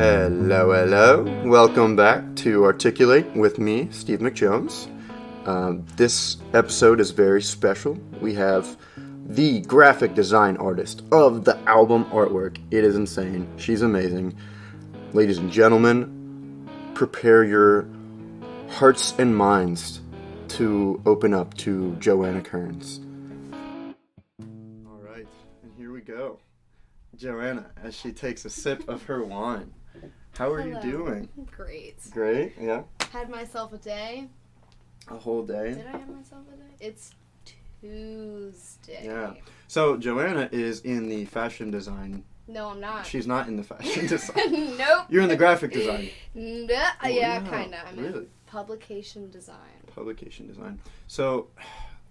Hello, hello. Welcome back to Articulate with me, Steve McJones. This episode is very special. We have the graphic design artist of the album artwork. It is insane. She's amazing. Ladies and gentlemen, prepare your hearts and minds to open up to Johanna Kearns. All right, and here we go. Johanna, as she takes a sip of her wine. How are you doing? Great. Great, yeah. Had myself a day. A whole day? Did I have myself a day? It's Tuesday. Yeah. So Johanna is in the fashion design. No, I'm not. She's not in the fashion design. Nope. You're in the graphic design. Yeah, wow. kind of. I'm Really? in publication design. Publication design. So,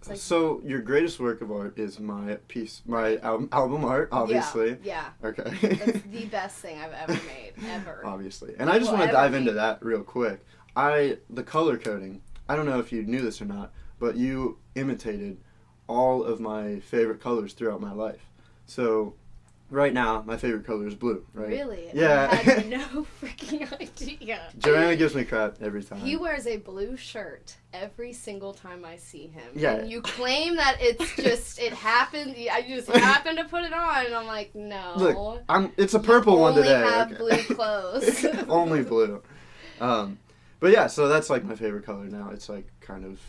Like, so your greatest work of art is my album art, obviously. Yeah. Okay. That's the best thing I've ever made, ever. Obviously. And I just want to dive into that real quick. The color coding, I don't know if you knew this or not, but you imitated all of my favorite colors throughout my life. So, right now, my favorite color is blue, right? Really? Yeah. I had no freaking idea. Johanna gives me crap every time. He wears a blue shirt every single time I see him. Yeah. And you claim that it's just, it happened, I just happened to put it on, and I'm like, no. Look, it's a purple one today. You only have blue clothes. Only blue. But yeah, so that's like my favorite color now. It's like kind of,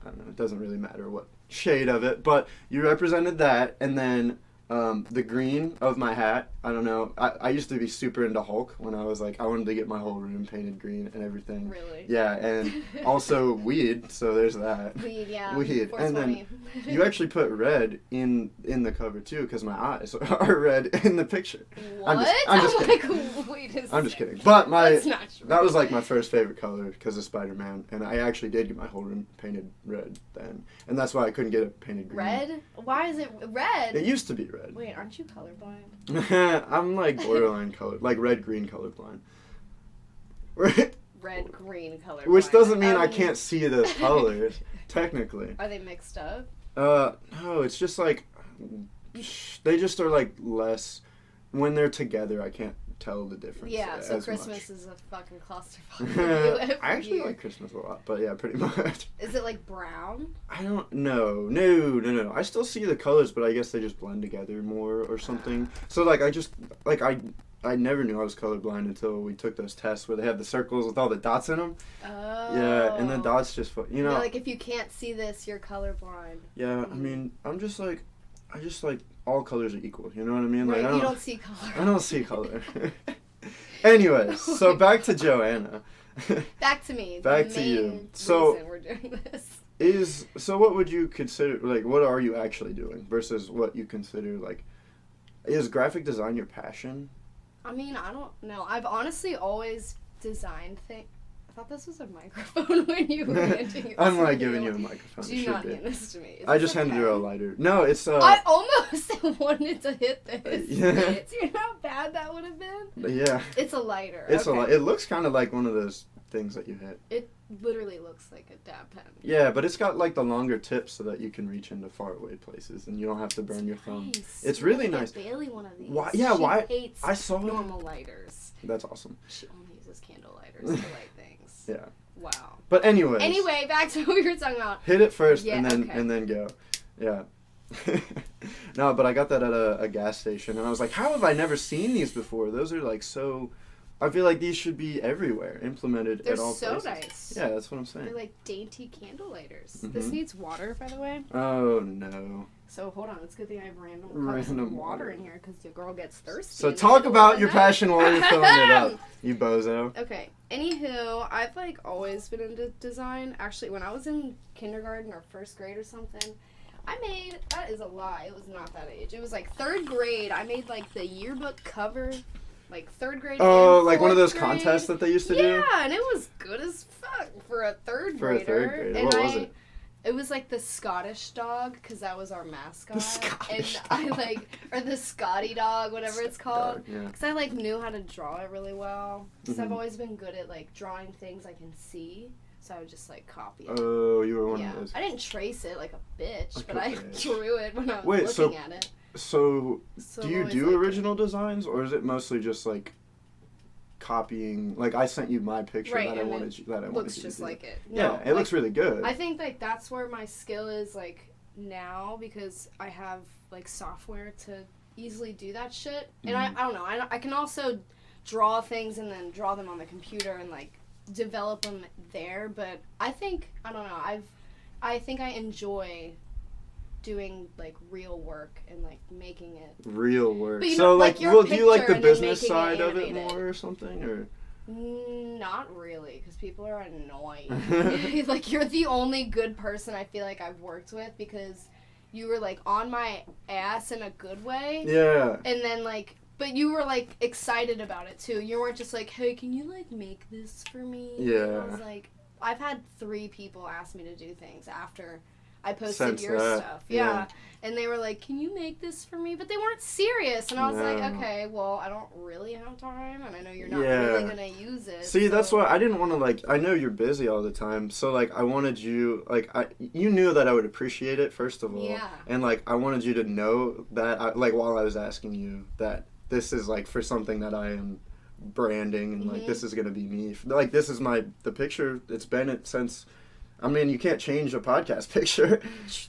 I don't know, it doesn't really matter what shade of it, but you represented that, and then the green of my hat, I don't know, I used to be super into Hulk when I was like, I wanted to get my whole room painted green and everything. Really? Yeah, and also weed, so there's that. Weed, yeah. Weed. And then you actually put red in the cover too, because my eyes are red in the picture. What? I'm just kidding. Like, wait a I'm just second. kidding. But That's not true. that was like my first favorite color because of Spider-Man, and I actually did get my whole room painted red then, and that's why I couldn't get it painted green. Red? Why is it red? It used to be red. Wait, aren't you colorblind? I'm like borderline color, like red-green colorblind. Red-green colorblind. Which doesn't mean I can't see the colors, technically. Are they mixed up? No, it's just like, they just are like less, when they're together I can't tell the difference. Yeah, so as Christmas much. is a fucking clusterfuck for you every I actually year. like Christmas a lot, but yeah, pretty much. Is it like brown? I don't know. No. I still see the colors, but I guess they just blend together more or something. So like I never knew I was colorblind until we took those tests where they have the circles with all the dots in them. Oh. Yeah, and the dots just, you know. You're like, if you can't see this, you're colorblind. Yeah, I mean, I just like all colors are equal. You know what I mean? Right, Like you don't see color. I don't see color. Anyways, so back to Johanna. Back to me. Back the to main you. So reason we're doing this. So what would you consider, like, what are you actually doing versus what you consider, like, is graphic design your passion? I mean, I don't know. I've honestly always designed things. I thought this was a microphone when you were handing it I'm to like me. giving you a microphone. Do not hand this to me. Is I this just a handed her a pen? lighter. No, it's I almost wanted to hit this. Yeah. Do you know how bad that would have been? Yeah. It's a lighter. It's okay. It looks kind of like one of those things that you hit. It literally looks like a dab pen. Yeah, but it's got like the longer tips so that you can reach into faraway places and you don't have to burn your thumb. Nice. It's really Get nice. Bailey one of these. Why? Yeah, she why? Hates I saw normal lighters. That's awesome. She only uses candle lighters to light things. Yeah. Wow. But anyways. Anyway, back to what we were talking about. Hit it first Yeah, and then go. Yeah. No, but I got that at a gas station and I was like, how have I never seen these before? Those are like so, I feel like these should be everywhere, implemented They're at all so places. nice. Yeah, that's what I'm saying. They're like dainty candle lighters. Mhm. This needs water, by the way. Oh no. So hold on, it's a good thing I have random cups Random of water water. in here because your girl gets thirsty. So in the talk middle about of your the night. passion while you're filling it up, you bozo. Okay. Anywho, I've like always been into design. Actually, when I was in kindergarten or first grade or something, I made, that is a lie, it was not that age. It was like third grade. I made like the yearbook cover, like third grade. Oh, and like one of those fourth grade. contests that they used to do? Yeah, and it was good as fuck for a third For a grader. third grader. And What was it? It was like the Scottish dog, because that was our mascot. The Scottish and dog. I like, or the Scotty dog, whatever it's called. Dog, yeah. Because I like knew how to draw it really well. Because I've Mhm. always been good at like drawing things I can see. So I would just like copy it. Oh, you were one Yeah. of those. I didn't trace it like a bitch, Like but a I bitch. drew it when I was Wait, so- looking at it. So, So do I'm you always, do like, original designs, or is it mostly just like copying. Like I sent you my picture right, that I wanted you to looks do. just like it. No, yeah, it looks really good. I think like that's where my skill is like now, because I have like software to easily do that shit. And I don't know. I can also draw things and then draw them on the computer and like develop them there. But I think I don't know. I think I enjoy doing like real work and like making it real work. But, so like, well, do you like the business side of it more or something, or? Not really, because people are annoying. Like, you're the only good person I feel like I've worked with, because you were like on my ass in a good way. Yeah. And then like, but you were like excited about it too. You weren't just like, hey, can you like make this for me? Yeah. And I was like, I've had 3 people ask me to do things after I posted your stuff. Yeah. And they were like, can you make this for me? But they weren't serious. And I was like, okay, well, I don't really have time, and I know you're not really going to use it. See, that's why I didn't want to, like, I know you're busy all the time, so, like, I wanted you, like, you knew that I would appreciate it, first of all. Yeah. And, like, I wanted you to know that, like, while I was asking you, that this is, like, for something that I am branding, and, like, this is going to be me. Like, this is the picture, it's been it since... I mean, you can't change a podcast picture.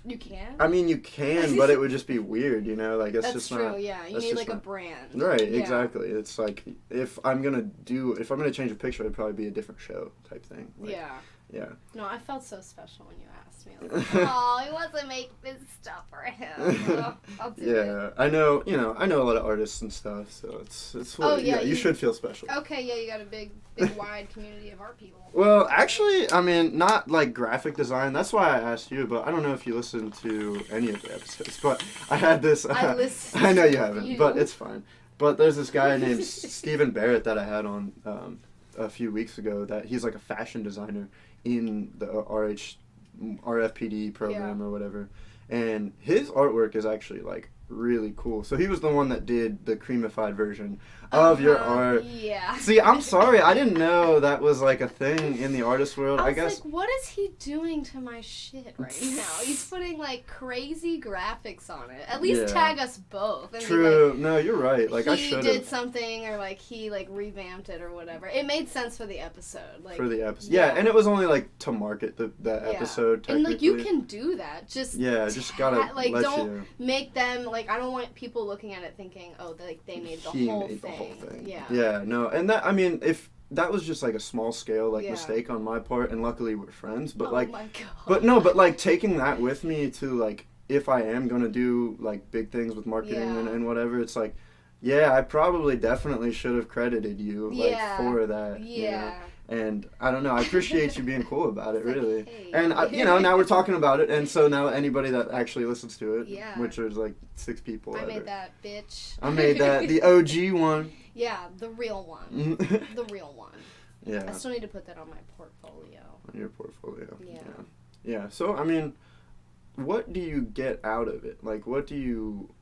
You can? I mean, you can, but it would just be weird, you know? Like, it's that's just true, not... yeah. You need, like, a brand. Right, yeah. exactly. It's like, if I'm going to change a picture, it'd probably be a different show type thing. Like, yeah. Yeah. No, I felt so special when you asked me. I was like, oh, he wants to make this stuff for him. So I'll do it. Yeah, I know a lot of artists and stuff, so it's what, you should feel special. Okay, yeah, you got a big wide community of art people. Well, actually, I mean, not like graphic design. That's why I asked you, but I don't know if you listened to any of the episodes, but I had this... I listened. I know you haven't, but it's fine. But there's this guy named Stephen Barrett that I had on a few weeks ago, that he's like a fashion designer in the RFPD program or whatever, and his artwork is actually like really cool. So he was the one that did the creamified version of your art. Yeah. See, I'm sorry, I didn't know that was like a thing in the artist world. I guess. Like, what is he doing to my shit right now? He's putting like crazy graphics on it. At least tag us both. And True. Like, no, you're right. Like, I should have. He did something, or like he like revamped it or whatever. It made sense for the episode. Like, for the episode. Yeah, and it was only like to market the episode. And like, you can do that. Just gotta like, let don't you. make them like, I don't want people looking at it thinking, oh, like they made the whole thing. Yeah. Yeah, no, and that, I mean, if that was just like a small scale like mistake on my part, and luckily we're friends, but like, my God. but like taking that with me to like, if I am gonna do like big things with marketing and whatever, it's like, yeah, I probably definitely should have credited you like for that. Yeah. You know? And I don't know, I appreciate you being cool about it, really. Hey. And, now we're talking about it, and so now anybody that actually listens to it, which is like 6 people. I made that, bitch. I made that, the OG one. Yeah, the real one. The real one. Yeah. I still need to put that on my portfolio. On your portfolio. Yeah. Yeah, so, I mean, what do you get out of it? Like, what do you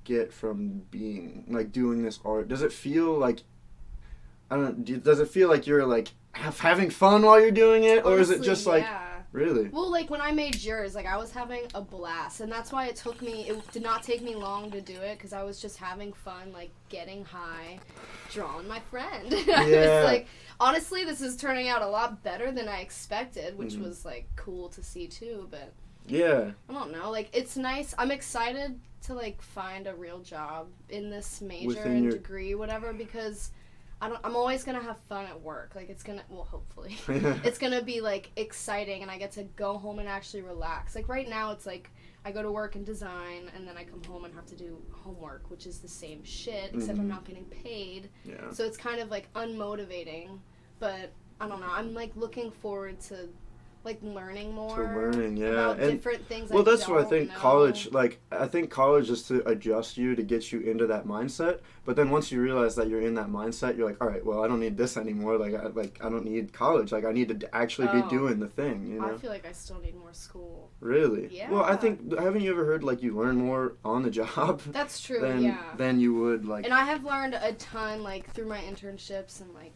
get from doing this art? Does it feel like... does it feel like you're, like, having fun while you're doing it? Or is it just, like... Really? Well, like, when I made yours, like, I was having a blast. And that's why it did not take me long to do it, because I was just having fun, like, getting high, drawing my friend. I was like, honestly, this is turning out a lot better than I expected, which was, like, cool to see, too. But, yeah. I don't know. Like, it's nice. I'm excited to, like, find a real job in this major and degree, whatever, because... I'm always going to have fun at work. Like, it's going to, well, hopefully, it's going to be, like, exciting, and I get to go home and actually relax. Like, right now, it's, like, I go to work and design, and then I come home and have to do homework, which is the same shit, except I'm not getting paid. Yeah. So it's kind of, like, unmotivating, but, I don't know, I'm, like, looking forward to, like, learning more about different things. Well, that's what I think college, like, I think college is to adjust you, to get you into that mindset, but then once you realize that you're in that mindset, you're like, all right, well, I don't need this anymore, like, I don't need college, like, I need to actually be doing the thing, you know? I feel like I still need more school. Really? Yeah. Well, I think, haven't you ever heard, like, you learn more on the job? That's true, than you would, like... And I have learned a ton, like, through my internships and, like,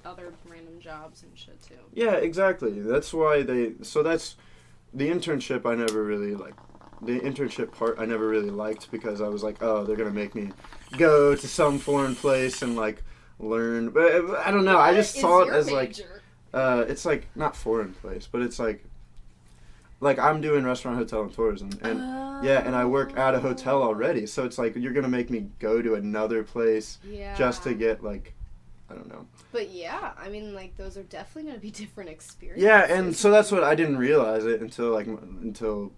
other random jobs and shit too. Yeah, exactly. That's why that's the internship I never really like. The internship part I never really liked, because I was like, oh, they're gonna make me go to some foreign place and like learn. But I don't know. I just What saw is it your as like, major? it's like not foreign place, but it's like I'm doing restaurant, hotel, and tourism, and yeah, and I work at a hotel already, so it's like you're gonna make me go to another place just to get like, I don't know. But yeah, I mean, like, those are definitely going to be different experiences. Yeah, and so that's what I didn't realize it until I don't know,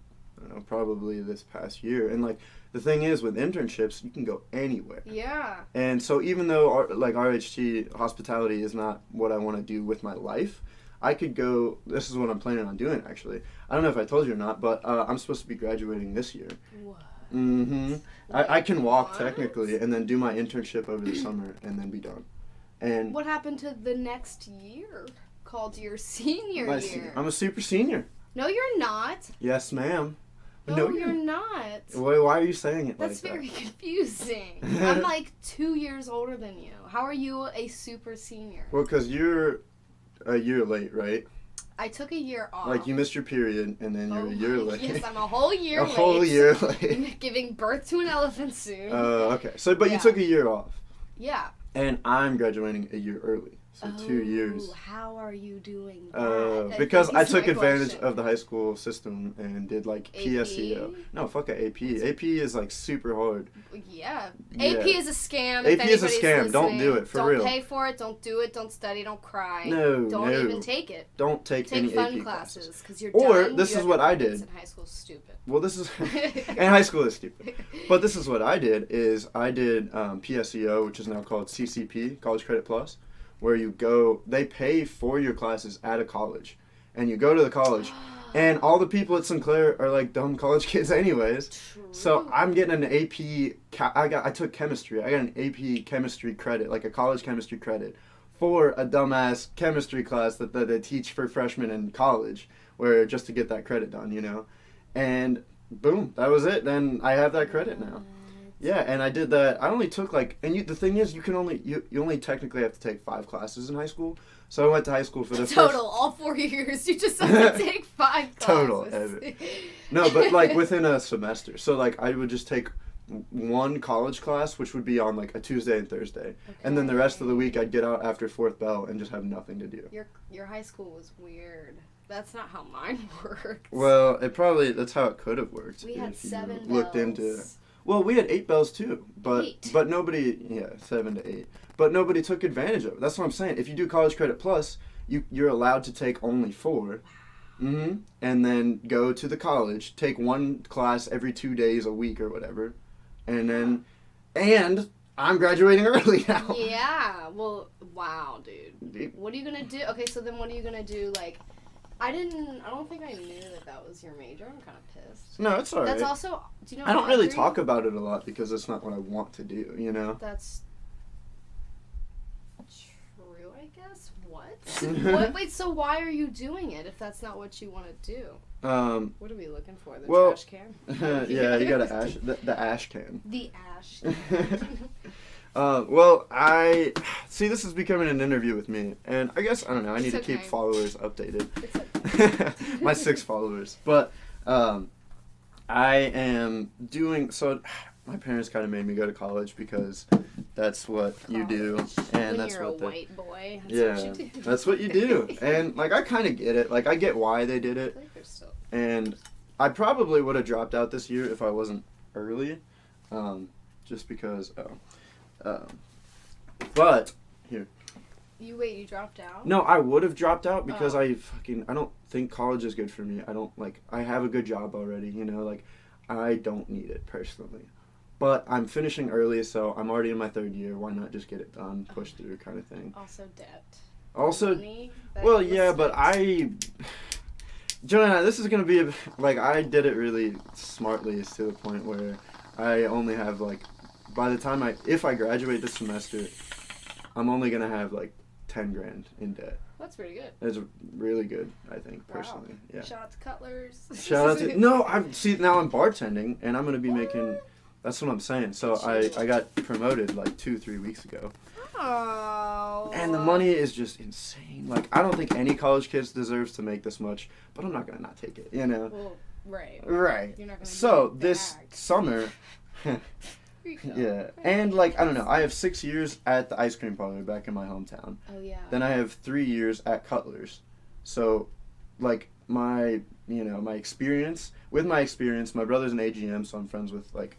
probably this past year. And like the thing is, with internships, you can go anywhere. Yeah. And so even though like RHT hospitality is not what I want to do with my life, I could go. This is what I'm planning on doing. Actually, I don't know if I told you or not, but I'm supposed to be graduating this year. What? Mm-hmm. I can walk technically, and then do my internship over the summer, and then be done. And what happened to the next year called your senior year? I'm a super senior. No, you're not. Yes, ma'am. No, you're not. Why are you saying it That's like that? very confusing. I'm like 2 years older than you. How are you a super senior? Well, because you're a year late, right? I took a year off. Like, you missed your period, and then you're a year late. Yes, I'm a whole year late. A whole year late. Giving birth to an elephant soon. Okay. So, but you took a year off. Yeah. And I'm graduating a year early. So 2 years. How are you doing that? Because I took my advantage question. of the high school system and did like AP? PSEO. No, fuck a AP. AP is like super hard. Yeah. Yeah. AP is a scam. AP is a scam. Don't do Listening. it, for real. Don't pay for it. Don't do it. Don't study. Don't cry. No, Don't no. even take it. Don't take any fun AP classes because you're Or, done. this You is have what I grades did. In high school, stupid. Well, this is... and high school is stupid. But this is what I did, is I did PSEO, which is now called CCP, College Credit Plus, where you go... They pay for your classes at a college. And you go to the college, and all the people at Sinclair are like dumb college kids anyways. True. So I'm getting an AP... I took chemistry. I got an AP chemistry credit, like a college chemistry credit, for a dumbass chemistry class that they teach for freshmen in college, where just to get that credit done, you know? And boom, that was it. Then I have that credit now. Yeah, and I did that. I only took like, and the thing is, you only technically have to take 5 classes in high school. So I went to high school for the total all 4 years. You just have to take 5 classes. Total. No, but like within a semester. So like I would just take one college class, which would be on like a Tuesday and Thursday, and then the rest of the week I'd get out after 4th bell and just have nothing to do. Your high school was weird. That's not how mine worked. Well, that's how it could have worked. We had if you 7 looked bells. into. Well, we had 8 bells too, but 8. but nobody, 7 to 8, but nobody took advantage of it. That's what I'm saying. If you do College Credit Plus, you're allowed to take only 4, and then go to the college, take 1 class every 2 days a week or whatever, and I'm graduating early now. Yeah. Well, wow, dude. What are you gonna do? Okay, so then what are you gonna do? Like, I don't think I knew that was your major. I'm kind of pissed. No, it's alright. That's also. Do you know? I don't really Audrey? talk about it a lot because it's not what I want to do. You know. That's true, I guess. What? Wait. So why are you doing it if that's not what you want to do? What are we looking for? The trash can? Yeah, you got the ash can. The ash. Well, this is becoming an interview with me, and I guess, I don't know, I need to keep followers updated. It's okay. My 6 followers. But, I am doing, so my parents kind of made me go to college because that's what you do, and when that's you're what a white boy, that's yeah, what you do. that's what you do. And, like, I kind of get it. Like, I get why they did it. And I probably would have dropped out this year if I wasn't early, just because, but, here. You dropped out? No, I would have dropped out because I don't think college is good for me. I have a good job already, you know, like, I don't need it personally. But I'm finishing early, so I'm already in my 3rd year. Why not just get it done, push through kind of thing. Also debt. Also, Money, well, yeah, but Johanna, this is going to be, I did it really smartly to the point where I only have, by the time if I graduate this semester, I'm only going to have, 10 grand in debt. That's pretty good. It's really good, I think, personally. Yeah. Shout out to Cutlers. Shout out to, no, now I'm bartending, and I'm going to be making, that's what I'm saying. So I got promoted, 2-3 weeks ago. Oh. And the money is just insane. I don't think any college kids deserves to make this much, but I'm not going to not take it, you know? Well, right. Right. You're not gonna so get it this back. summer, we go. Yeah, and like I don't know, I have 6 years at the ice cream parlor back in my hometown. Oh yeah. Then I have 3 years at Cutler's. So, like my experience, my brother's an AGM, so I'm friends with like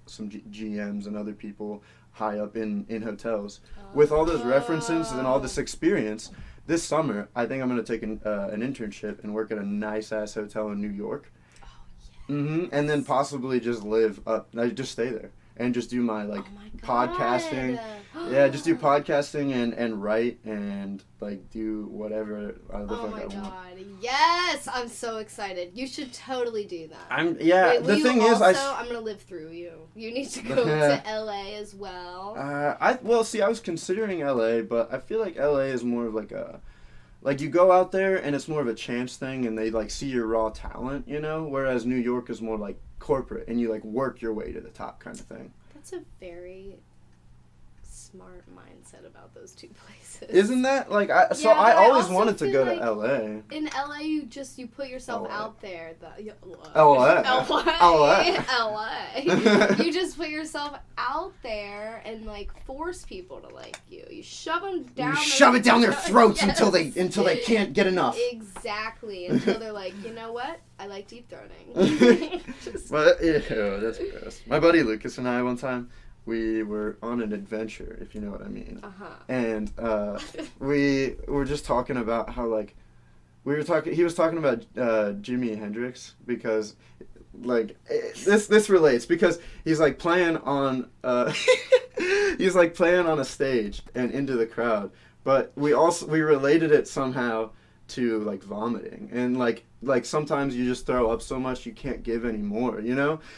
some GMs and other people high up in hotels. With all those references and all this experience, this summer I think I'm gonna take an internship and work at a nice ass hotel in New York. Oh yes. And then possibly just just stay there and just do my podcasting. Yeah, just do podcasting and write and like do whatever I want. God, yes! I'm so excited. You should totally do that. Wait, the thing is, I'm gonna live through you. You need to go to LA as well. I was considering LA, but I feel like LA is more of like you go out there and it's more of a chance thing and they like see your raw talent, whereas New York is more like corporate and you like work your way to the top kind of thing. That's a very smart mindset about those two places. Isn't that like I always wanted to go to LA. In LA you put yourself out there. LA. You just put yourself out there and like force people to like you. You shove it down their throats until they can't get enough. Exactly. Until they're like, you know what? I like deep throating. But that's gross. My buddy Lucas and I one time, we were on an adventure, if you know what I mean. And we were just talking about how like he was talking about Jimi Hendrix because like this relates because he's like playing on a stage and into the crowd, but we related it somehow to like vomiting and like sometimes you just throw up so much you can't give anymore,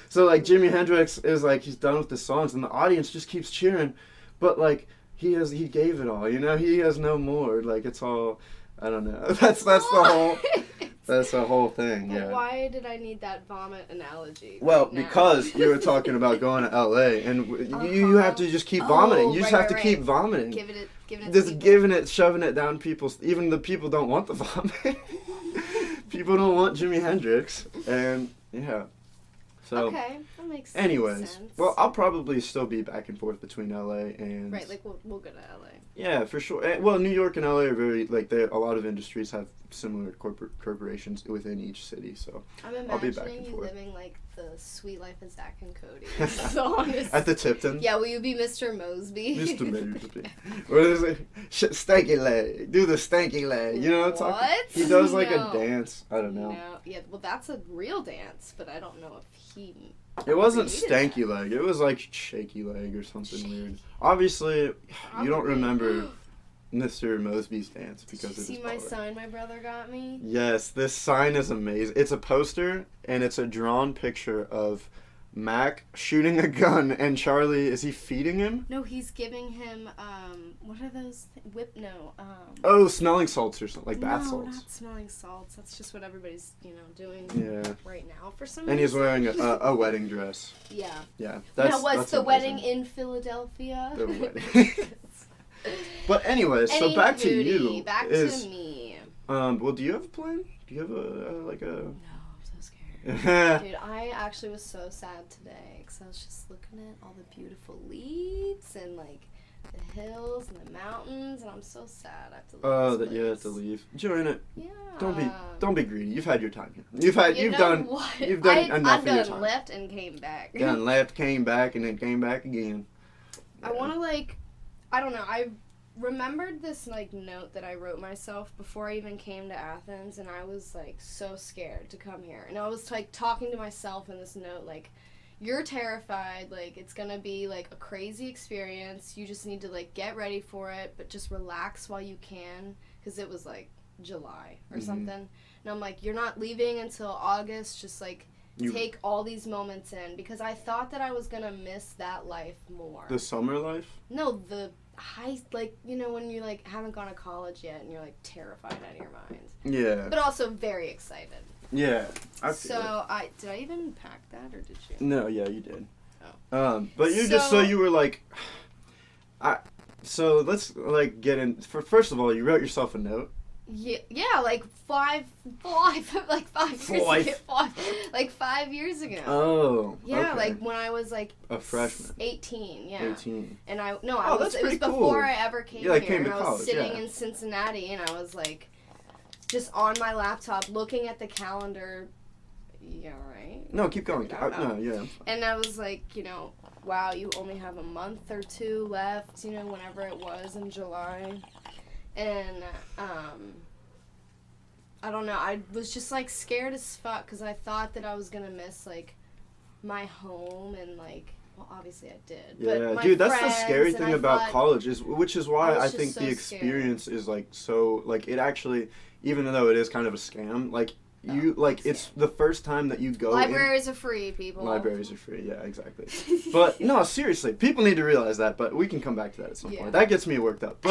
so like Jimi Hendrix is like he's done with the songs and the audience just keeps cheering, but like he gave it all, he has no more, like it's all I don't know. That's the whole thing. Yeah. Why did I need that vomit analogy? Well, because you were talking about going to LA and you have to just keep vomiting. You just have to keep vomiting. Giving it just shoving it down people's. Even the people don't want the vomit. People don't want Jimi Hendrix, and yeah. So, okay, that makes anyways, sense. Well, I'll probably still be back and forth between LA and... Right, like, we'll go to LA. Yeah, for sure. Well, New York and LA are very, like, a lot of industries have similar corporations within each city, so I'll be back and forth. I'm imagining you living, like, the sweet life of Zach and Cody. Honest. At the Tipton? Yeah, will you be Mr. Mosby? Mr. Mosby. What is it? Stanky leg. Do the stanky leg. You know what I'm talking about? He does, like, a dance. I don't know. No. Yeah, well, that's a real dance, but I don't know if he... It wasn't stanky leg. It was like shaky leg or something weird. Obviously, you don't remember Mr. Mosby's dance because of his see my sign my brother got me? Yes, this sign is amazing. It's a poster and it's a drawn picture of Mac shooting a gun and Charlie, is he feeding him? No, he's giving him what are those smelling salts or something, like bath salts. No, not smelling salts. That's just what everybody's, doing right now for some reason. And he's wearing a wedding dress. Yeah. Yeah. Now, was the wedding in Philadelphia? The wedding. But anyways, so back to you. Back to me. Well, do you have a plan? Do you have a... No, I'm so scared. Dude, I actually was so sad today because I was just looking at all the beautiful leaves and like the hills and the mountains, and I'm so sad. I have to leave. Oh, that you have to leave. Join it. Yeah. Don't be greedy. You've had your time here. You've done enough of your time. I've done left and came back. Done left, came back, and then came back again. Yeah. I want to I don't know. I remembered this note that I wrote myself before I even came to Athens, and I was so scared to come here. And I was talking to myself in this note you're terrified, it's gonna be a crazy experience. You just need to get ready for it, but just relax while you can, because it was July or something. And I'm you're not leaving until August. Just take all these moments in, because I thought that I was gonna miss that life more. The summer life? No, the high, when you haven't gone to college yet and you're terrified out of your mind. Yeah. But also very excited. Yeah. Did I even pack that, or did you? No, yeah, you did. Oh. But you were so let's get in. First of all, you wrote yourself a note, Yeah, like five like 5 years ago. Oh, yeah, okay. like when I was like a freshman. 18, yeah. 18. And it that's was pretty before cool. I ever came Yeah, like here. came to and I was college, sitting yeah. in Cincinnati, and I was like, just on my laptop looking at the calendar. Yeah, right. No, keep going. No, yeah. And I was like, wow, you only have a month or two left. Whenever it was in July. And, I don't know, I was just, like, scared as fuck, because I thought that I was gonna miss, like, my home, and, like, well, obviously I did. Yeah, but dude, that's the scary thing about college, which is why I think so the experience is, like, so, like, it actually, even though it is kind of a scam, like, it's the first time that you go Libraries are free, people. Libraries are free, yeah, exactly. But, no, seriously, people need to realize that, but we can come back to that at some point. That gets me worked up.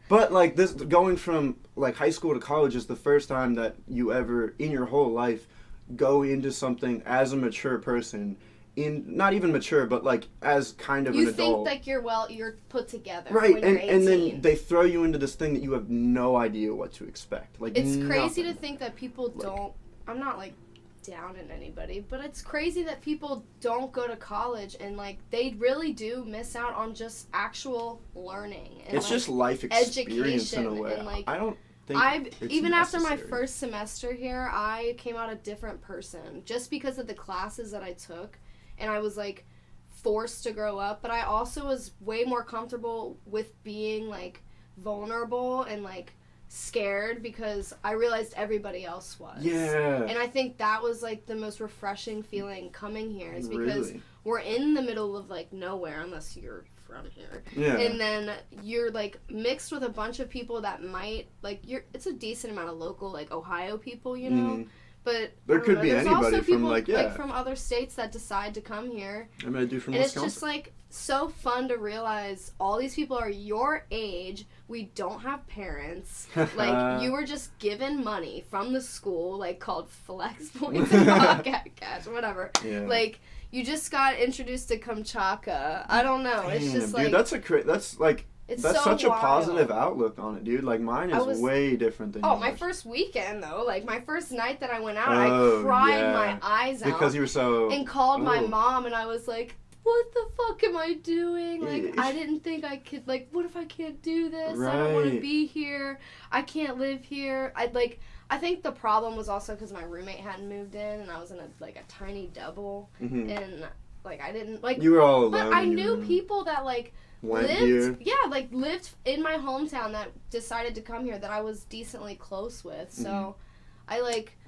But, like, this going from, like, high school to college is the first time that you ever, in your whole life, go into something as a mature person, not even mature, but, like, as kind of an adult. You think, like, you're put together. Right, when you're 18. And then they throw you into this thing that you have no idea what to expect. Like, it's crazy to think that people don't, I'm not, like, down on anybody, but it's crazy that people don't go to college, and like they really do miss out on just actual learning and it's just life experience in a way. And, like, I don't think even after my first semester here, I came out a different person just because of the classes that I took, and I was like forced to grow up, but I also was way more comfortable with being like vulnerable and like scared because I realized everybody else was. Yeah. And I think that was like the most refreshing feeling coming here is because really? We're in the middle of like nowhere unless you're from here. Yeah. And then you're like mixed with a bunch of people that might like it's a decent amount of local like Ohio people, But there could be there's anybody also people, from like from other states that decide to come here. I mean, I do from and Wisconsin. It's just like so fun to realize all these people are your age. We don't have parents. Like you were just given money from the school, like called Flex Points and Pocket Cash, whatever. Yeah. Like you just got introduced to Kamchatka. I don't know. Damn, it's just dude, like that's so such a wild. positive outlook on it, dude. Like mine is way different than yours. My first weekend though, like my first night that I went out, I cried my eyes out because you were so and called my mom, and I was like, what the fuck am I doing? Like, I didn't think I could, like, what if I can't do this? Right. I don't want to be here. I can't live here. I think the problem was also because my roommate hadn't moved in, and I was in a tiny double, and, like, I didn't, like... You were all alone. But I knew people that, like, lived in my hometown that decided to come here that I was decently close with, so I, like...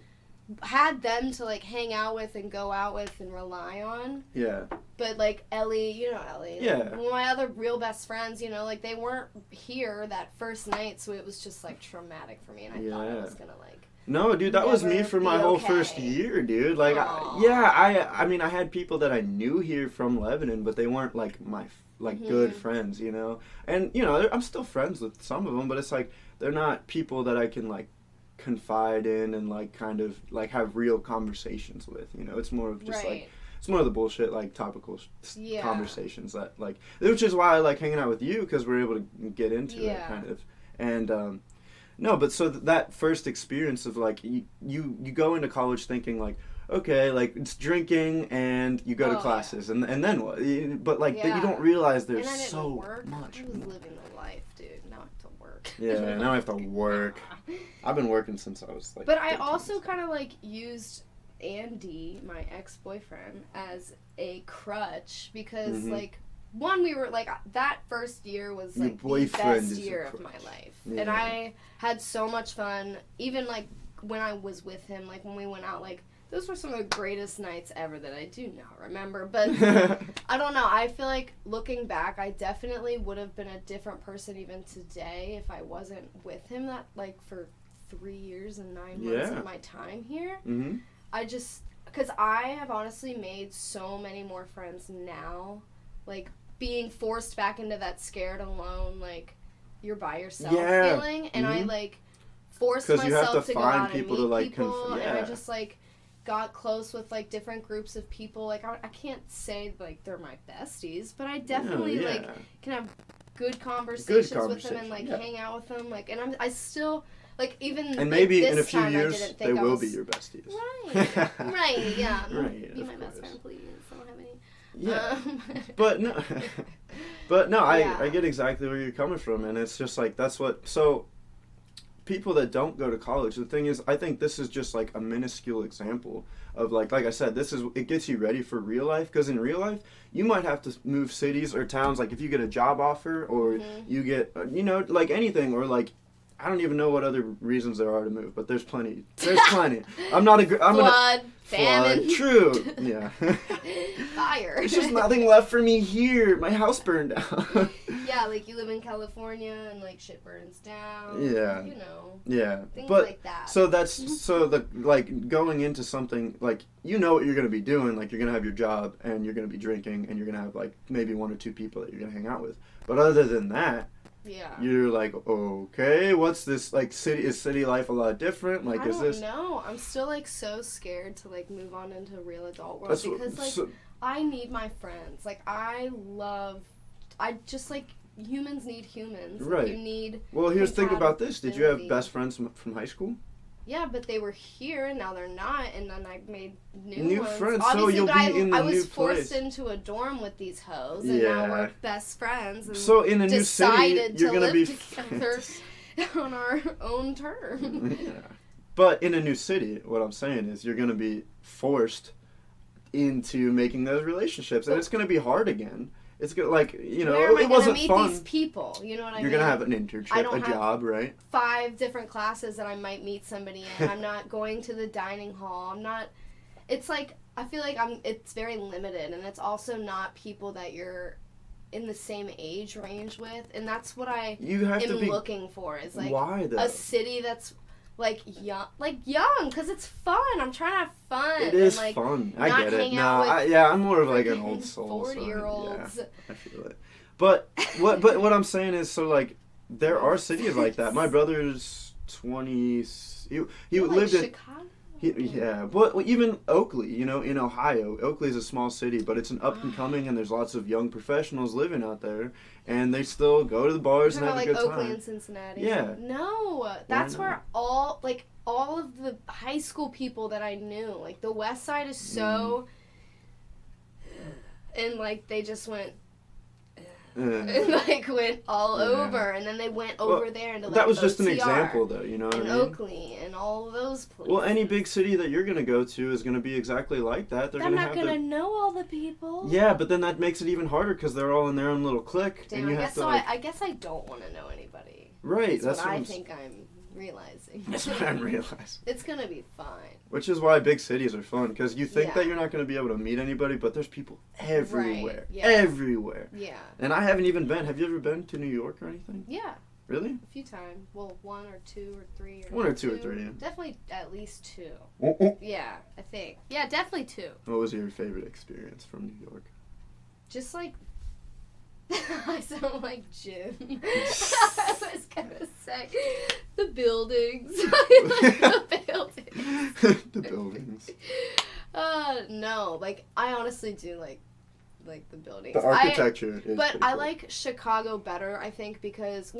had them to like hang out with and go out with and rely on. Yeah. But like Ellie, Ellie. Yeah. Like, my other real best friends, like they weren't here that first night, so it was just like traumatic for me, and I thought I was gonna like. No, dude, that was me for my whole first year, dude. Like, I mean, I had people that I knew here from Lebanon, but they weren't like my good friends, And I'm still friends with some of them, but it's like they're not people that I can like confide in and like kind of like have real conversations with. It's more of just like it's more of the bullshit like topical conversations that like, which is why I like hanging out with you, because we're able to get into it kind of. And no, but so that first experience of like you go into college thinking like, okay, like it's drinking and you go to classes and then what? But like you don't realize there's so much. I was living the life, dude. Now I have to work. Yeah, now I have to work. I've been working since I was like. But I also kind of like used Andy, my ex-boyfriend, as a crutch because like one, we were like that first year was like the best year of my life, and I had so much fun. Even like when I was with him, like when we went out, like those were some of the greatest nights ever that I do not remember. But I don't know. I feel like looking back, I definitely would have been a different person even today if I wasn't with him that like for 3 years and 9 months of my time here. I just, because I have honestly made so many more friends now, like being forced back into that scared alone, like you're by yourself feeling, and I like forced myself to go out and meet people, and I just like got close with like different groups of people. Like I can't say like they're my besties, but I definitely like can have good conversations with them and like yeah. hang out with them. Like, and I still like even. And maybe like, in a few time, years they will be your besties. Right. Right. Yeah. Right. Be my best friend, please. I don't have any. Yeah. But no, I get exactly where you're coming from, and it's just like that's what so. People that don't go to college, the thing is, I think this is just like a minuscule example of like I said, it gets you ready for real life, because in real life you might have to move cities or towns, like if you get a job offer or you get like anything, or like I don't even know what other reasons there are to move, but there's plenty. I'm Flood, famine. True. Yeah. Fire. There's just nothing left for me here. My house burned down. Yeah, like you live in California and like shit burns down. Yeah. You know. Yeah. Things but, like that. So the like going into something like you know what you're gonna be doing, like you're gonna have your job and you're gonna be drinking and you're gonna have like maybe one or two people that you're gonna hang out with. But other than that, yeah, you're like, okay, what's this like city life a lot different? Like, I don't know. I'm still like so scared to like move on into real adult world because I need my friends. Like I just like humans need humans. Right. You need. Well, here's think about this. Did you have best friends from high school? Yeah, but they were here and now they're not, and then I made new ones. Friends. Obviously, so you'll be in the I new was forced place. into a dorm with these hoes, and now we're best friends. And so in a new city, you're gonna be together on our own terms. Yeah. But in a new city, what I'm saying is you're gonna be forced into making those relationships, and it's gonna be hard again. It's good, like it wasn't meet fun. These people, you know what I mean? You're gonna have an internship, a job, right? 5 different classes that I might meet somebody in. I'm not going to the dining hall. I'm not. It's like I feel like it's very limited, and it's also not people that you're in the same age range with, and that's what I am looking for. Is like a city that's like young, because it's fun. I'm trying to have fun. It is and, like, fun. I get it. I'm more of like an old soul. 40-year-olds. Yeah, I feel it. But what I'm saying is, so like there are cities like that. My brother's 20. He lived in Chicago. Yeah, but even Oakley, in Ohio, Oakley is a small city, but it's an up and coming, and there's lots of young professionals living out there, and they still go to the bars and have a good time. Oakley and Cincinnati. Yeah. No, that's where all of the high school people that I knew, like the West Side is so, and like they just went. And like went all over, and then they went over there into like that was just OCR, an example, though. You know what I mean? And Oakley and all of those places. Well, any big city that you're gonna go to is gonna be exactly like that. I'm not gonna know all the people. Yeah, but then that makes it even harder because they're all in their own little clique, Damn, and you have to. I guess I don't want to know anybody. Right. That's what I think I'm realizing. That's what I'm realizing. It's gonna be fine. Which is why big cities are fun, because you think that you're not going to be able to meet anybody, but there's people everywhere. Right. Yeah. Everywhere. Yeah. And I haven't even been. Have you ever been to New York or anything? Yeah. Really? A few times. Well, 1 or 2 or 3 or 1 or 2 or 3, yeah. Definitely at least 2. Oh. Yeah, I think. Yeah, definitely 2. What was your favorite experience from New York? Just like I sound like Jim. I was gonna say the buildings. The buildings. The buildings. No, like I honestly do like the buildings. The architecture is but pretty I cool. like Chicago better, I think, because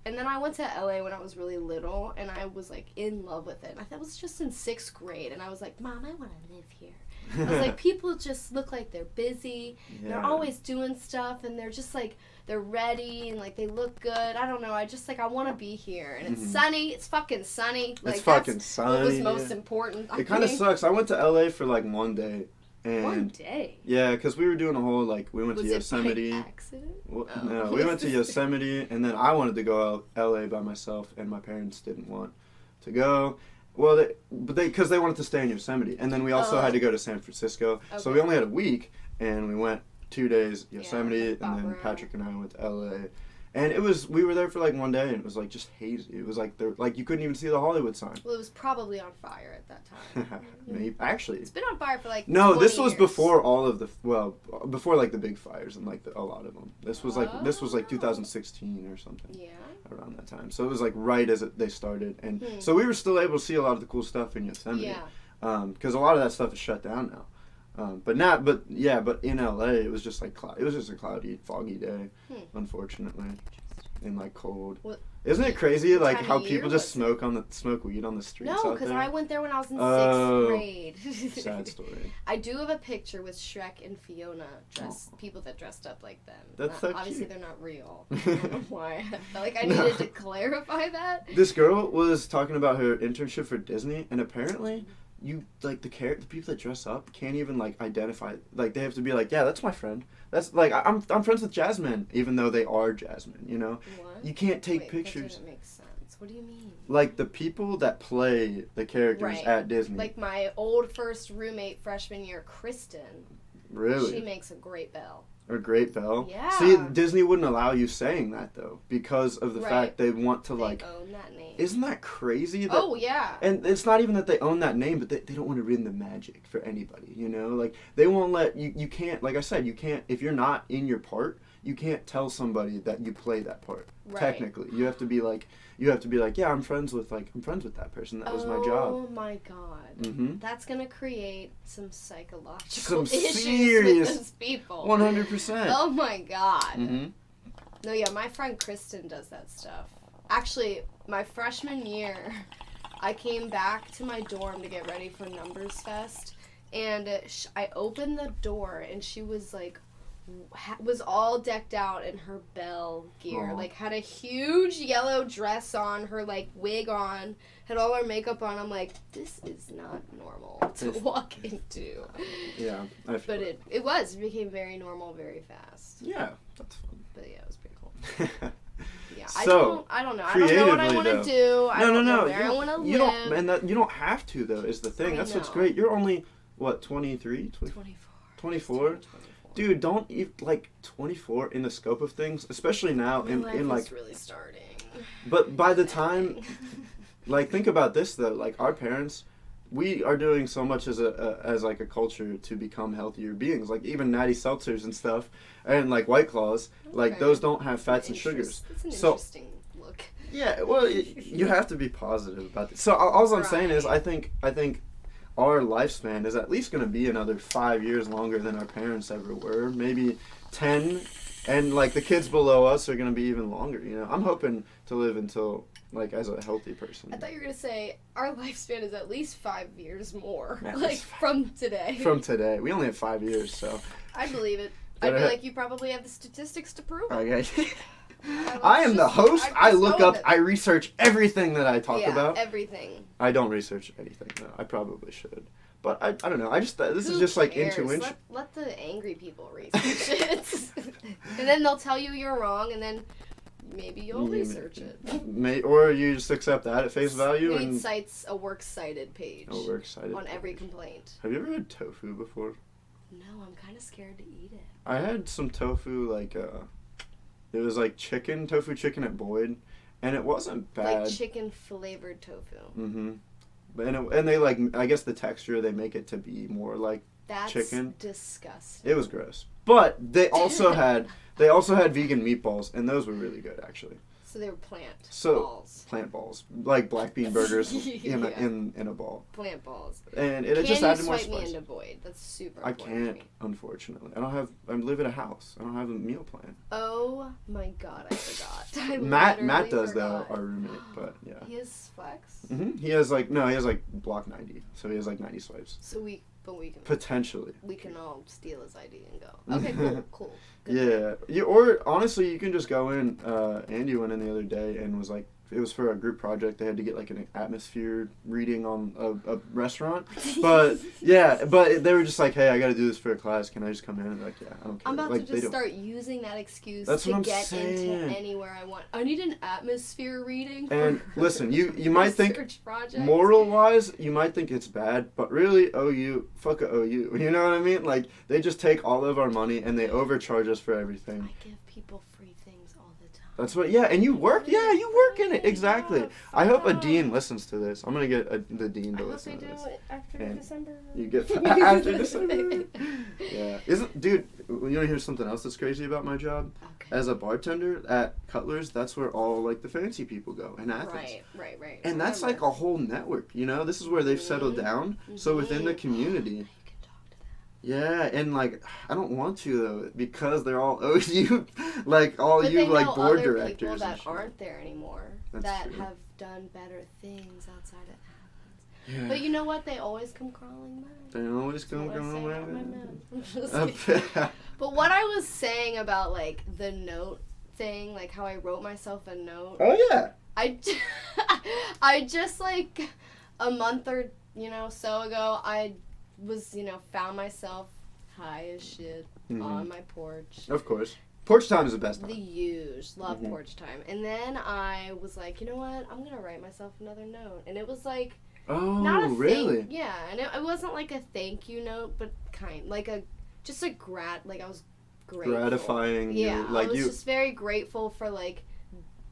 and then I went to LA when I was really little, and I was like in love with it. I was just in 6th grade, and I was like, Mom, I want to live here. I was like, people just look like they're busy. Yeah. They're always doing stuff, and they're just like, they're ready, and like they look good. I don't know. I just like, I want to be here. And it's sunny. It's fucking sunny. Like, it's fucking sunny. What was most important. It kind of sucks. I went to LA for like 1 day. And 1 day? Yeah, because we were doing a whole, like, we went to Yosemite. Was it by accident? Well, no, we went to Yosemite, and then I wanted to go out LA by myself, and my parents didn't want to go. Well, because they wanted to stay in Yosemite, and then we also had to go to San Francisco. Okay. So we only had a week, and we went 2 days Yosemite, and then Patrick and I went to LA. And we were there for like 1 day, and it was like just hazy. It was like you couldn't even see the Hollywood sign. Well, it was probably on fire at that time. Maybe, actually. It's been on fire for like 20 this was years. before all of before like the big fires and like a lot of them. This was like 2016 or something. Yeah. Around that time. So it was like right as they started, and so we were still able to see a lot of the cool stuff in Yosemite. Yeah. Because a lot of that stuff is shut down now. But in LA it was just like it was just a cloudy, foggy day, unfortunately, and like cold. What? Isn't it crazy, like, how year people just was smoke weed on the streets out No, there? because I went there when I was in 6th grade. Sad story. I do have a picture with Shrek and Fiona, people that dressed up like them. That's so obviously, cute. they're not real. I don't know why. I felt like I needed to clarify that. This girl was talking about her internship for Disney, and apparently, the people that dress up can't even, like, identify, like, they have to be like, yeah, that's my friend. That's, like, I'm friends with Jasmine, even though they are Jasmine, you know? What? You can't take Wait, pictures. That doesn't make sense. What do you mean? Like, the people that play the characters at Disney. Like my old first roommate freshman year, Kristen. Really? She makes a great Belle. Or Great Belle. Yeah. See, Disney wouldn't allow you saying that, though, because of the fact they want to, like... They own that name. Isn't that crazy? Oh, yeah. And it's not even that they own that name, but they don't want to ruin the magic for anybody, you know? Like, they won't let... You can't... Like I said, you can't... If you're not in your part, you can't tell somebody that you play that part. Right. Technically. You have to be like... yeah, I'm friends with that person. That was my job. Oh my god. Mm-hmm. That's gonna create some psychological issues serious, with those people. 100%. Oh my god. Mm-hmm. No, yeah, my friend Kristen does that stuff. Actually, my freshman year, I came back to my dorm to get ready for Numbers Fest, and I opened the door, and she was like, was all decked out in her Belle gear. Aww. Like, had a huge yellow dress on, her, like, wig on, had all her makeup on. I'm like, this is not normal to walk into. Yeah, I feel But it became very normal very fast. Yeah, that's fun. But yeah, it was pretty cool. Yeah, So, I don't know. I don't know what I want to do. I don't know where I want to live. You don't have to, though, is the thing. That's what's great. You're only, what, 23? 24? Dude, don't even, like, 24 in the scope of things, especially now My life in like... is really starting. But by the time, like, think about this, though. Like, our parents, we are doing so much as like a culture to become healthier beings. Like, even natty seltzers and stuff, and, like, White Claws, like, those don't have fats and sugars. That's an interesting look. Yeah, well, you have to be positive about it. So, all I'm saying is, I think our lifespan is at least going to be another 5 years longer than our parents ever were. Maybe 10. And, like, the kids below us are going to be even longer, you know? I'm hoping to live until, like, as a healthy person. I thought you were going to say our lifespan is at least 5 years more. Like, from today. From today. We only have 5 years, so. I believe it. I feel like you probably have the statistics to prove it. Okay. I am the host. I look up, I research everything that I talk about. Everything. I don't research anything, though. I probably should. But I don't know. This is just like intuition. Let the angry people research it. And then they'll tell you you're wrong, and then maybe you'll research it. Or you just accept that at face value. It cites a works cited page. A works cited on page. Every complaint. Have you ever had tofu before? No, I'm kind of scared to eat it. I had some tofu, like, it was like tofu chicken at Boyd, and it wasn't bad. Like chicken flavored tofu. Mm-hmm. And they, like, I guess the texture, they make it to be more like chicken. That's disgusting. It was gross. But they also had vegan meatballs, and those were really good, actually. So they were plant balls. Plant balls. Like black bean burgers in a ball. Plant balls. And it just added more spice. Can you swipe me into Boyd? That's super I important can't, unfortunately. I live in a house. I don't have a meal plan. Oh my god, I forgot. Matt does, though, our roommate, but yeah. He has Flex? Mm-hmm. He has like block 90, so he has like 90 swipes. So we can potentially. We can all steal his ID and go. Okay, cool. Good or honestly, you can just go in. Andy went in the other day and was like, it was for a group project. They had to get like an atmosphere reading on a restaurant. But but they were just like, hey, I got to do this for a class. Can I just come in? And like, yeah, I don't care. I'm about like, to just start using that excuse to get into anywhere I want. I need an atmosphere reading. And listen, you might think project. Moral wise, you might think it's bad, but really, fuck a OU. You know what I mean? Like, they just take all of our money and they overcharge us for everything. I give people free things all the time. That's what, and you work in it, exactly. I hope a dean listens to this. I'm going to get the dean to listen to this. I hope they do it after December. You get after December. Yeah. Dude, you want to hear something else that's crazy about my job? Okay. As a bartender at Cutler's, that's where all, like, the fancy people go in Athens. Right. And that's like a whole network, you know? This is where they've settled down. So within the community... Yeah, and like I don't want to though because they're all OU, like all but you they like know board other directors people and that shit. aren't there anymore That's true. have done better things outside of Athens. Yeah. But you know what? They always come crawling back. They always come That's what I say back. about my men. I'm just kidding. But what I was saying about like the note thing, like how I wrote myself a note. Oh yeah. I just like a month or so ago, I was found myself high as shit on my porch. Of course. Porch time is the best time. The huge. Love porch time. And then I was like, you know what? I'm going to write myself another note. And it was like, not a really? Yeah. And it wasn't like a thank you note, but like I was grateful. Gratifying. Yeah. I was just very grateful for like,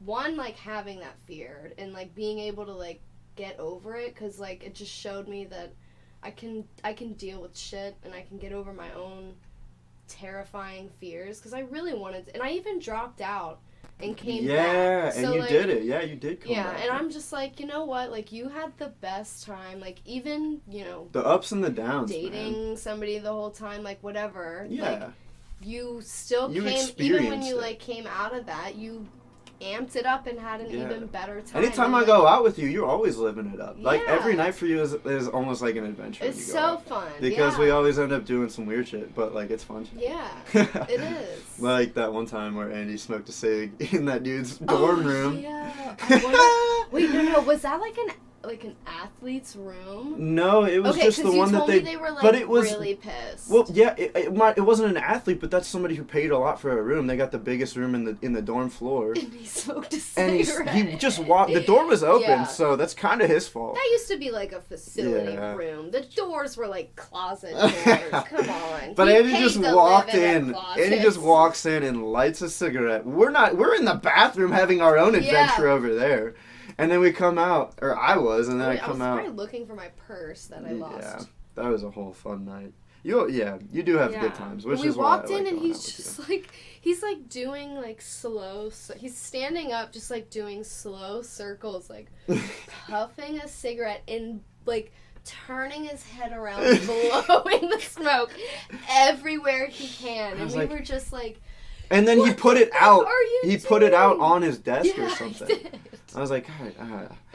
one, like having that fear and like being able to like get over it. Cause like it just showed me that I can deal with shit and I can get over my own terrifying fears because I really wanted to, and I even dropped out and came back. Yeah, so, and you like, did it. Yeah, you did come back. And I'm just like, you know what? Like, you had the best time. Like, even, the ups and the downs, dating somebody the whole time, like, whatever. Yeah. Like, you still you came, even when you, it. like, came out of that, you amped it up and had an even better time. Anytime I go out with you, you're always living it up. Like every night for you is almost like an adventure. It's so fun. Because we always end up doing some weird shit, but like it's fun. Yeah, it is. Like that one time where Andy smoked a cig in that dude's dorm room. Yeah. Wait, no. Was that like an athlete's room? No, it was just the one that they were like but it was really pissed. Well, yeah, it wasn't an athlete, but that's somebody who paid a lot for a room. They got the biggest room in the dorm floor. And he smoked a cigarette. And he just walked. The door was open, so that's kind of his fault. That used to be like a facility room. The doors were like closet doors. Come on. But Andy just walked in. Andy just walks in and lights a cigarette. We're in the bathroom having our own adventure over there. And then we come out, or I was, and then I come out. I was probably looking for my purse that I lost. Yeah, that was a whole fun night. You do have good times, which is why I like we walked in and he's like doing like slow. He's standing up, just like doing slow circles, like puffing a cigarette and like turning his head around, blowing the smoke everywhere he can, and we were just like. And then he put it out. He put it out on his desk or something. He did. I was like,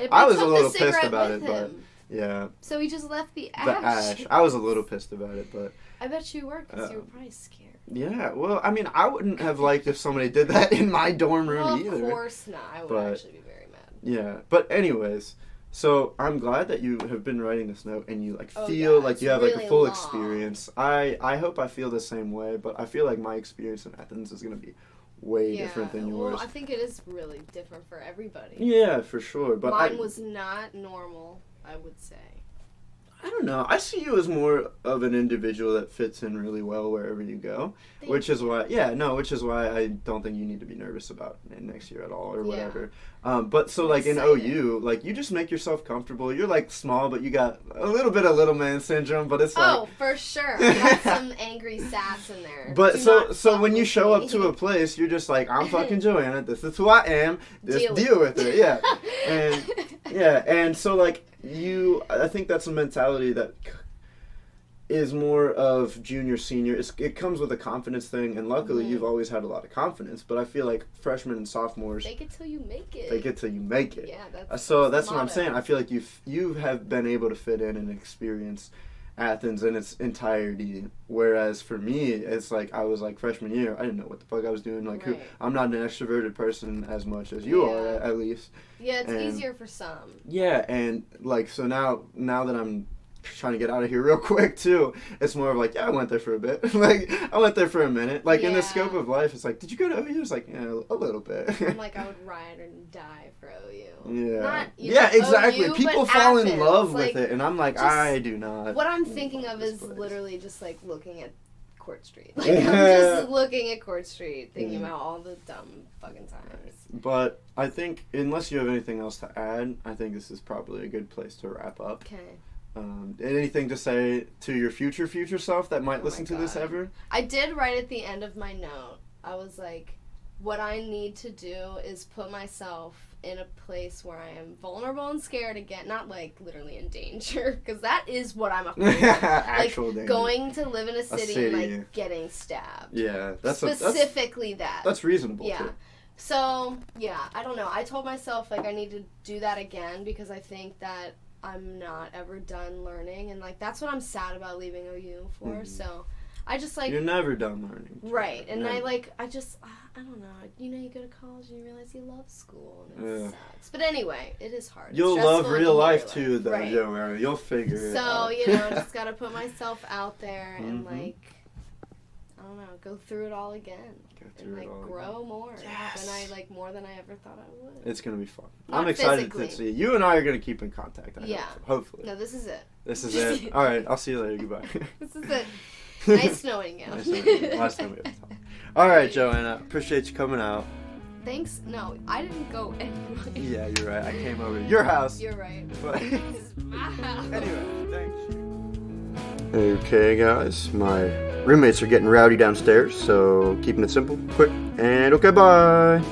I was a little pissed about it, but yeah. So he just left the ash. The ash. I was a little pissed about it, but. I bet you were, because you were probably scared. Yeah, well, I mean, I wouldn't have liked if somebody did that in my dorm room either. Of course not. I would actually be very mad. Yeah, but anyways. So I'm glad that you have been writing this note and you feel like you have really like a full long. experience. I hope I feel the same way, but I feel like my experience in Athens is gonna be way different than yours. Well, I think it is really different for everybody. Yeah, for sure. But mine was not normal, I would say. I don't know. I see you as more of an individual that fits in really well wherever you go, which is why I don't think you need to be nervous about next year at all or whatever. But so like in OU, like you just make yourself comfortable. You're like small, but you got a little bit of little man syndrome. But it's like for sure, I have some angry sass in there. But so when you show up to a place, you're just like, I'm fucking Johanna. This is who I am. Just deal with it. Yeah, and so like. I think that's a mentality that is more of junior, senior. It comes with a confidence thing, and luckily you've always had a lot of confidence, but I feel like freshmen and sophomores... Fake it till you make it. Fake it till you make it. Yeah, that's what I'm saying. I feel like you have been able to fit in and experience Athens in its entirety, whereas for me, it's like I was like freshman year, I didn't know what the fuck I was doing. Like, I'm not an extroverted person as much as you are, at least. Yeah, it's easier for some. Yeah, and like so now that I'm trying to get out of here real quick too, it's more of like, I went there for a bit. Like I went there for a minute. Like in the scope of life, it's like, did you go to OU? It's like, yeah, a little bit. I'm like, I would ride or die for OU. Yeah. Not, exactly. OU, people fall in love with it, and I'm like, I do not. What I'm thinking of is literally just like looking at Court Street. Like I'm just looking at Court Street, thinking about all the dumb fucking times. But I think, unless you have anything else to add, I think this is probably a good place to wrap up. Okay. Anything to say to your future self that might listen to this ever? I did write at the end of my note. I was like, what I need to do is put myself in a place where I am vulnerable and scared again. Not like literally in danger, because that is what I'm afraid of. Actual like danger. Going to live in a city and like getting stabbed. Yeah, specifically that. That's reasonable. Yeah. Too. So yeah, I don't know. I told myself like I need to do that again because I think that I'm not ever done learning, and like that's what I'm sad about leaving OU for. Mm-hmm. So I just like you're never done learning. Right, and never. I don't know. You go to college and you realize you love school and it sucks. But anyway, it is hard. You'll love real life too, though, right. Joanna. You'll figure it out. So just gotta put myself out there and like I don't know, go through it all again. And like grow more than I ever thought I would. It's gonna be fun. Not I'm excited physically. To see you and I are gonna keep in contact. Hopefully. No, this is it. This is it. All right, I'll see you later. Goodbye. This is it. Nice knowing you. Nice knowing you. Last time we had talked. All right, Joanna. Appreciate you coming out. Thanks. No, I didn't go anyway. Yeah, you're right. I came over to your house. You're right. But This is my house. Anyway, thanks. Okay, guys. My roommates are getting rowdy downstairs, so keeping it simple, quick, and okay, bye.